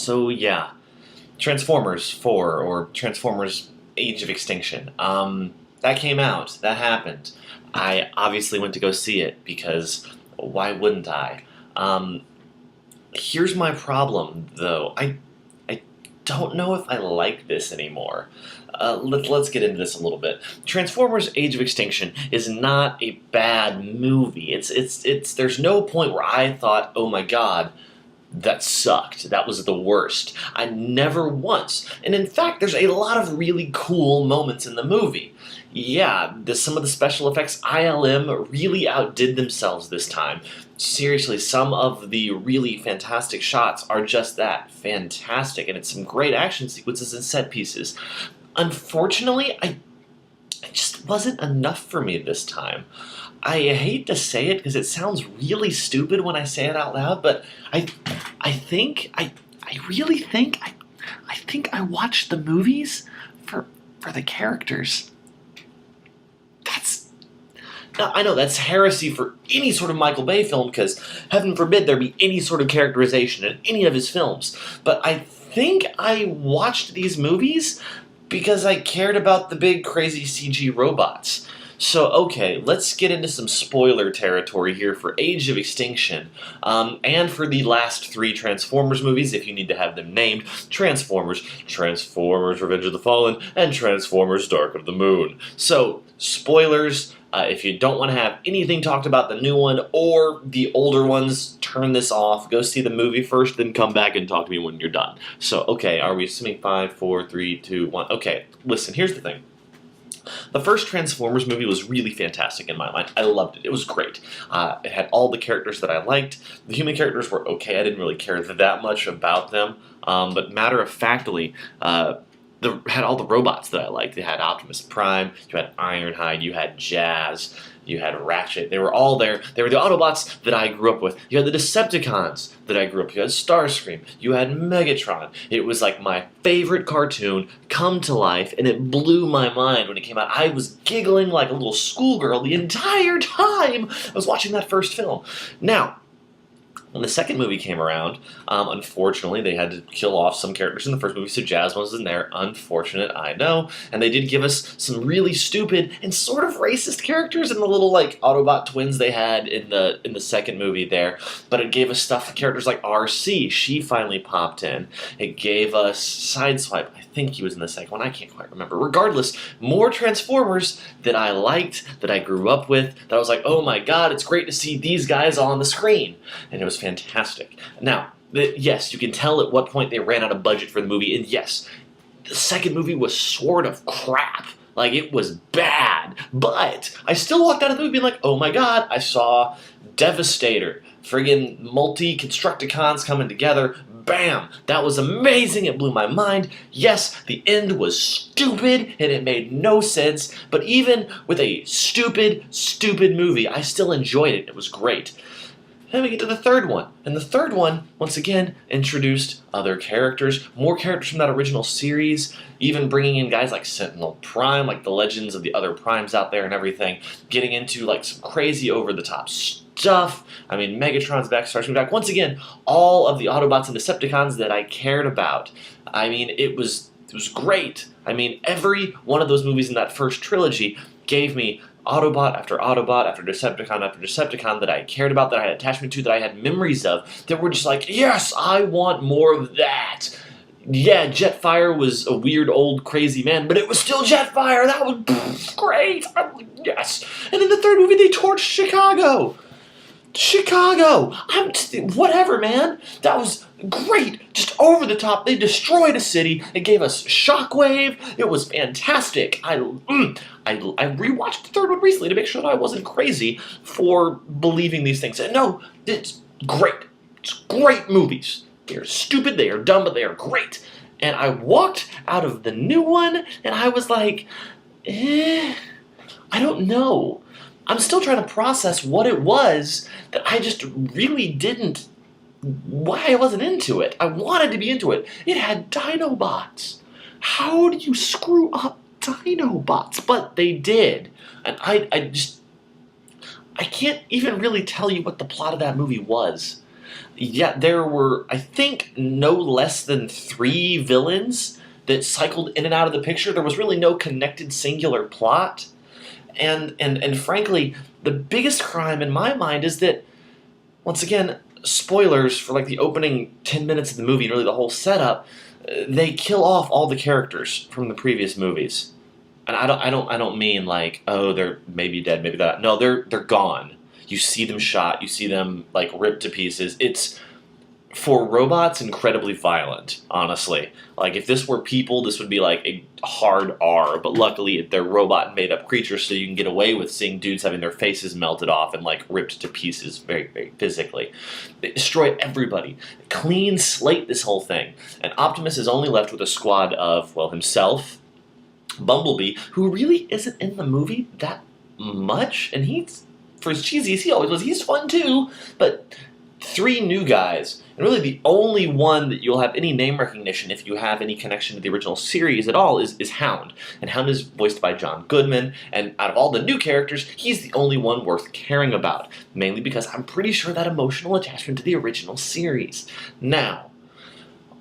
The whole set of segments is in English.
So yeah, Transformers 4 or Transformers Age of Extinction. That came out. That happened. I obviously went to go see it because why wouldn't I? Um, Here's my problem though. I don't know if I like this anymore. Let's get into this a little bit. Transformers: Age of Extinction is not a bad movie. It's. There's no point where I thought, oh my god, that sucked. That was the worst. I never once. And in fact, there's a lot of really cool moments in the movie. Yeah, some of the special effects ILM really outdid themselves this time. Seriously, some of the really fantastic shots are just that, fantastic, and it's some great action sequences and set pieces. Unfortunately, it just wasn't enough for me this time. I hate to say it because it sounds really stupid when I say it out loud, but I really think I watched the movies for the characters. That's Now I know that's heresy for any sort of Michael Bay film because heaven forbid there be any sort of characterization in any of his films. But I think I watched these movies because I cared about the big crazy CG robots. So, okay, let's get into some spoiler territory here for Age of Extinction, and for the last three Transformers movies, if you need to have them named: Transformers, Transformers Revenge of the Fallen, and Transformers Dark of the Moon. So, spoilers, if you don't want to have anything talked about the new one or the older ones, turn this off, go see the movie first, then come back and talk to me when you're done. So, okay, are we assuming 5, 4, 3, 2, 1? Okay, listen, here's the thing. The first Transformers movie was really fantastic in my mind. I loved it. It was great. It had all the characters that I liked. The human characters were okay. I didn't really care that much about them. But matter-of-factly, had all the robots that I liked. They had Optimus Prime, you had Ironhide, you had Jazz, you had Ratchet. They were all there. They were the Autobots that I grew up with. You had the Decepticons that I grew up with. You had Starscream. You had Megatron. It was like my favorite cartoon come to life, and it blew my mind when it came out. I was giggling like a little schoolgirl the entire time I was watching that first film. Now, when the second movie came around, unfortunately, they had to kill off some characters in the first movie, so Jazz wasn't there. Unfortunate, I know. And they did give us some really stupid and sort of racist characters in the little, like, Autobot twins they had in the second movie there. But it gave us characters like RC. She finally popped in. It gave us Sideswipe. I think he was in the second one. I can't quite remember. Regardless, more Transformers that I liked, that I grew up with, that I was like, oh my god, it's great to see these guys on the screen. And it was fantastic. Now, yes, you can tell at what point they ran out of budget for the movie, and yes, the second movie was sort of crap. Like, it was bad. But I still walked out of the movie being like, oh my god, I saw Devastator. Friggin' multi-Constructicons coming together. Bam! That was amazing. It blew my mind. Yes, the end was stupid and it made no sense. But even with a stupid movie, I still enjoyed it. It was great. Then we get to the third one. And the third one, once again, introduced other characters, more characters from that original series, even bringing in guys like Sentinel Prime, like the legends of the other Primes out there and everything, getting into like some crazy over-the-top stuff. I mean, Megatron's back, Starscream's back. Once again, all of the Autobots and Decepticons that I cared about. I mean, it was great. I mean, every one of those movies in that first trilogy gave me Autobot after Decepticon that I cared about, that I had attachment to, that I had memories of, that were just like, yes, I want more of that. Yeah, Jetfire was a weird old crazy man, but it was still Jetfire. That was great. Yes. And in the third movie, they torched Chicago. Whatever, man. That was great. Just over the top. They destroyed a city. It gave us Shockwave. It was fantastic. I rewatched the third one recently to make sure that I wasn't crazy for believing these things. And no, it's great. It's great movies. They are stupid, they are dumb, but they are great. And I walked out of the new one, and I was like, I don't know. I'm still trying to process what it was that I just really didn't, why I wasn't into it. I wanted to be into it. It had Dinobots. How do you screw up Dinobots? But they did. And I can't even really tell you what the plot of that movie was. Yeah, there were, I think, no less than 3 villains that cycled in and out of the picture. There was really no connected singular plot. And frankly, the biggest crime in my mind is that, once again, spoilers for like the opening 10 minutes of the movie and really the whole setup, they kill off all the characters from the previous movies. And I don't mean like, oh, they're maybe dead, maybe that. No, they're gone. You see them shot, you see them like ripped to pieces. It's, for robots, incredibly violent, honestly. Like, if this were people, this would be like a hard R, but luckily they're robot made up creatures, so you can get away with seeing dudes having their faces melted off and like ripped to pieces very, very physically. They destroy everybody. Clean slate this whole thing. And Optimus is only left with a squad of, well, himself, Bumblebee, who really isn't in the movie that much, and he's, for as cheesy as he always was, he's fun too, but 3 new guys, and really the only one that you'll have any name recognition if you have any connection to the original series at all is Hound. And Hound is voiced by John Goodman, and out of all the new characters, he's the only one worth caring about, mainly because I'm pretty sure that emotional attachment to the original series. Now,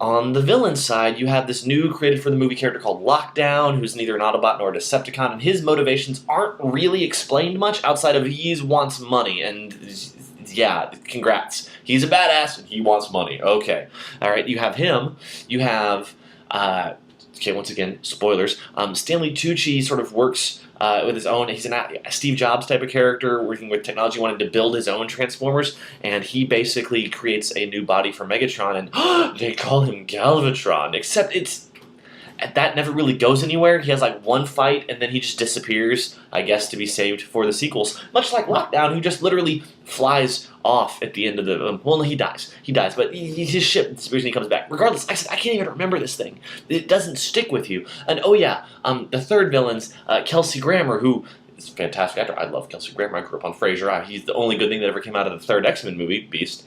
on the villain side, you have this new created for the movie character called Lockdown, who's neither an Autobot nor a Decepticon, and his motivations aren't really explained much outside of he wants money, and yeah, congrats. He's a badass and he wants money. Okay. Alright, you have him. You have, okay, once again, spoilers. Stanley Tucci sort of works with his own, he's a Steve Jobs type of character, working with technology, wanted to build his own Transformers, and he basically creates a new body for Megatron, and they call him Galvatron, except that never really goes anywhere. He has like one fight and then he just disappears, I guess, to be saved for the sequels. Much like Lockdown, who just literally flies off at the end of the... well, no, he dies. He dies, but his ship disappears and he comes back. Regardless, I can't even remember this thing. It doesn't stick with you. And oh yeah, the third villain's Kelsey Grammer, who is a fantastic actor. I love Kelsey Grammer. I grew up on Frasier. He's the only good thing that ever came out of the third X-Men movie, Beast.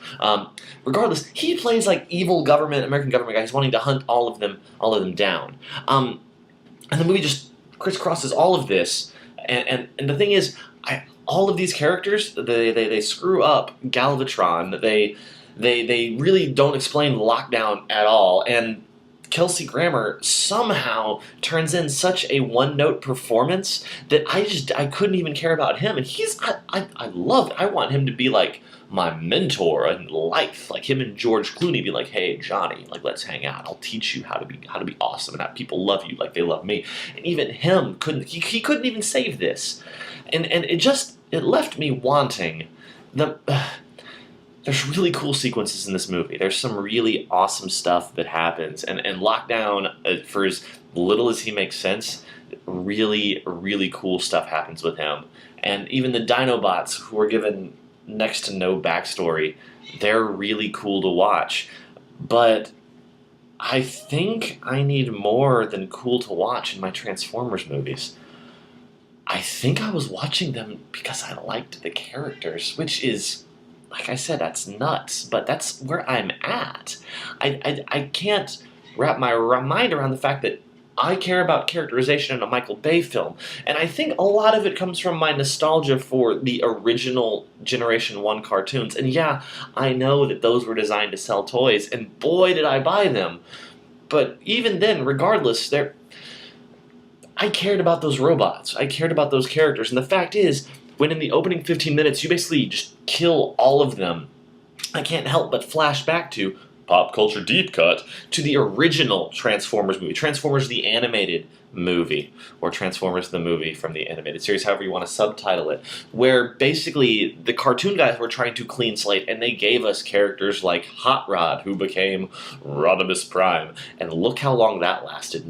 Regardless, he plays like evil American government guy. He's wanting to hunt all of them down. And the movie just crisscrosses all of this. And the thing is, all of these characters, they screw up Galvatron. They really don't explain Lockdown at all. And Kelsey Grammer somehow turns in such a one-note performance that I couldn't even care about him. And I love it. I want him to be like my mentor in life, like him and George Clooney be like, hey Johnny, like let's hang out. I'll teach you how to be awesome and have people love you like they love me. And even him he couldn't even save this, and it left me wanting. There's really cool sequences in this movie. There's some really awesome stuff that happens, and Lockdown, for as little as he makes sense, really, really cool stuff happens with him. And even the Dinobots, who are given next to no backstory, they're really cool to watch. But I think I need more than cool to watch in my Transformers movies. I think I was watching them because I liked the characters, which is, like I said, that's nuts, but that's where I'm at. I can't wrap my mind around the fact that I care about characterization in a Michael Bay film, and I think a lot of it comes from my nostalgia for the original Generation 1 cartoons, and yeah, I know that those were designed to sell toys, and boy did I buy them, but even then, regardless, I cared about those robots, I cared about those characters, and the fact is, when in the opening 15 minutes you basically just kill all of them, I can't help but flash back to pop culture deep cut to the original Transformers movie, Transformers the animated movie, or Transformers the movie from the animated series, however you want to subtitle it, where basically the cartoon guys were trying to clean slate, and they gave us characters like Hot Rod, who became Rodimus Prime, and look how long that lasted.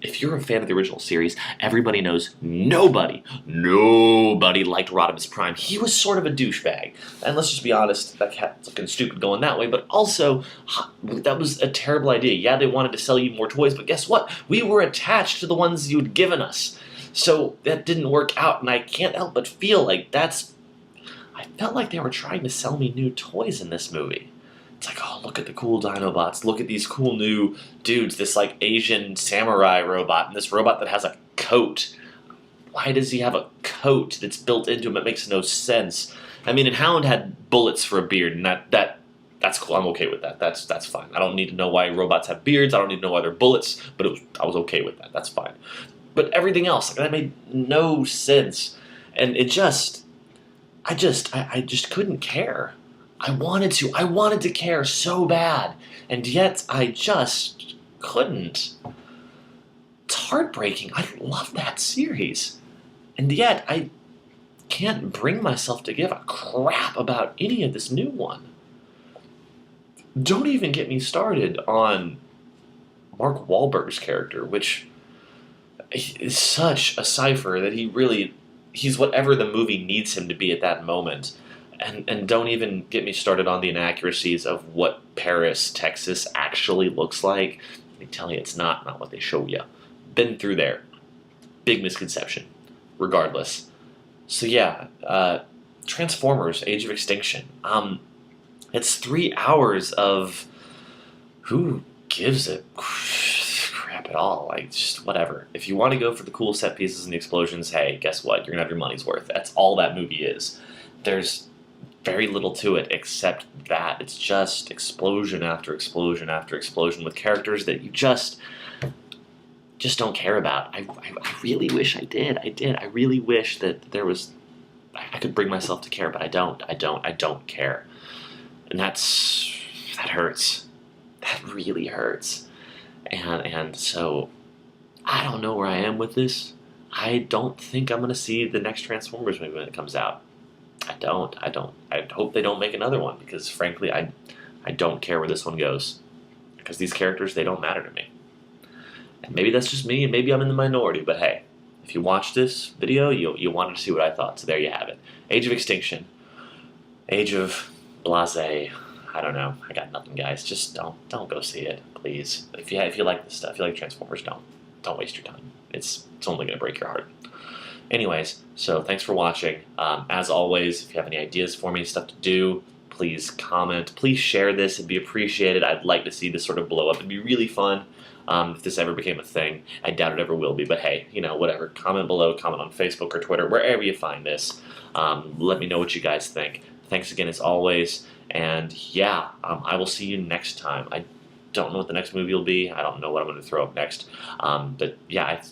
If you're a fan of the original series, everybody knows nobody liked Rodimus Prime. He was sort of a douchebag. And let's just be honest, that cat's looking stupid going that way, but also, that was a terrible idea. Yeah, they wanted to sell you more toys, but guess what? We were attached to the ones you'd given us. So that didn't work out, and I can't help but feel like I felt like they were trying to sell me new toys in this movie. It's like, oh, look at the cool Dinobots. Look at these cool new dudes. This, like, Asian samurai robot and this robot that has a coat. Why does he have a coat that's built into him? It makes no sense. I mean, and Hound had bullets for a beard, and that That's cool. I'm okay with that. That's fine. I don't need to know why robots have beards. I don't need to know why they're bullets. But I was okay with that. That's fine. But everything else, like, that made no sense, and I just couldn't care. I wanted to care so bad, and yet I just couldn't. It's heartbreaking. I love that series, and yet I can't bring myself to give a crap about any of this new one. Don't even get me started on Mark Wahlberg's character, which is such a cipher that he's whatever the movie needs him to be at that moment. And don't even get me started on the inaccuracies of what Paris, Texas actually looks like. Let me tell you, it's not what they show you. Been through there. Big misconception. Regardless. So yeah, Transformers: Age of Extinction. It's 3 hours of who gives a crap at all. Like, just whatever. If you want to go for the cool set pieces and the explosions, hey, guess what? You're gonna have your money's worth. That's all that movie is. There's very little to it except that. It's just explosion after explosion after explosion with characters that you just don't care about. I really wish I did. I really wish that there was. I could bring myself to care, but I don't. I don't care. And that hurts. That really hurts. And so I don't know where I am with this. I don't think I'm gonna see the next Transformers movie when it comes out. I don't. I hope they don't make another one because frankly I don't care where this one goes. Because these characters, they don't matter to me. And maybe that's just me and maybe I'm in the minority, but hey, if you watch this video, you wanted to see what I thought, so there you have it. Age of Extinction. Age of Blase. I don't know. I got nothing, guys. Just don't go see it, please. If you like this stuff, if you like Transformers, don't waste your time. It's only gonna break your heart. Anyways, so thanks for watching. As always, if you have any ideas for me, stuff to do, please comment. Please share this. It'd be appreciated. I'd like to see this sort of blow up. It'd be really fun if this ever became a thing. I doubt it ever will be, but hey, whatever. Comment below. Comment on Facebook or Twitter, wherever you find this. Let me know what you guys think. Thanks again as always. And yeah, I will see you next time. I don't know what the next movie will be. I don't know what I'm going to throw up next. But yeah,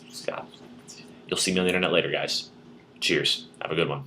you'll see me on the internet later, guys. Cheers. Have a good one.